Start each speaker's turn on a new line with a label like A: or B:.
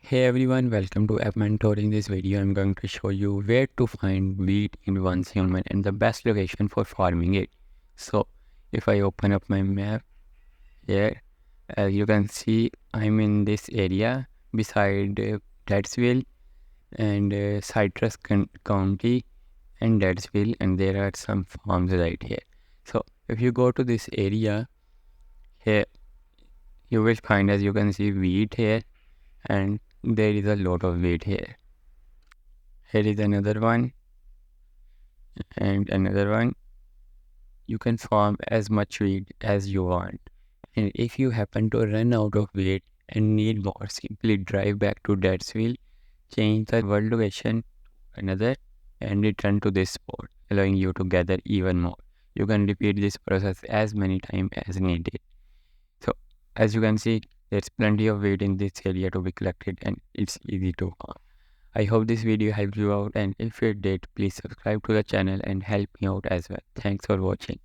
A: Hey everyone, welcome to App Mentor. In this video, I'm going to show you where to find wheat in one human and the best location for farming it. So, if I open up my map here, as you can see, I'm in this area beside Dadsville and Citrus County and Dadsville, and there are some farms right here. So, if you go to this area here, you will find, as you can see, wheat here, and there is a lot of wheat here. Here is another one and another one. You can farm as much wheat as you want. And if you happen to run out of wheat and need more, simply drive back to Dadsville, change the world location to another, and return to this spot, allowing you to gather even more. You can repeat this process as many times as needed. So, as you can see, there's plenty of wheat in this area to be collected, and it's easy to farm. I hope this video helped you out, and if it did, please subscribe to the channel and help me out as well. Thanks for watching.